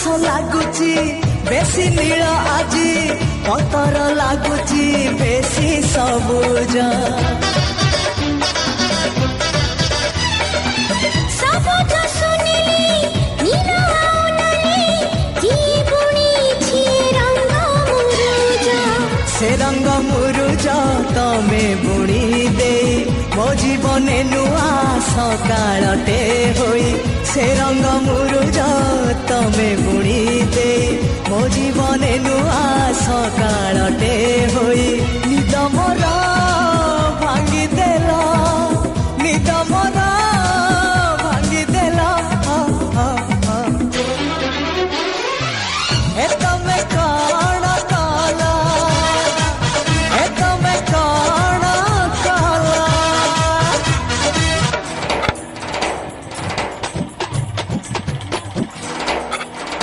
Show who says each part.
Speaker 1: ଲାଗୁଛି ବେଶୀ ନୀଳ ଆଜି ପତର ଲାଗୁଛି ବେଶୀ ସବୁଜ
Speaker 2: ସବୁଜ ସୁନେଲି ନୀଳ ଆଉ ନାଲି କିଏ ବୁଣିଛି ରଙ୍ଗ ମୁରୁଜ
Speaker 1: ସେ ରଙ୍ଗ ମୁରୁଜ ତମେ ବୁଣି ଦେଇ ମୋ ଜୀବନେ ନୂଆ ସକାଳଟେ ହୋଇ ସେ ରଙ୍ଗ ମୁରୁଜ ତମେ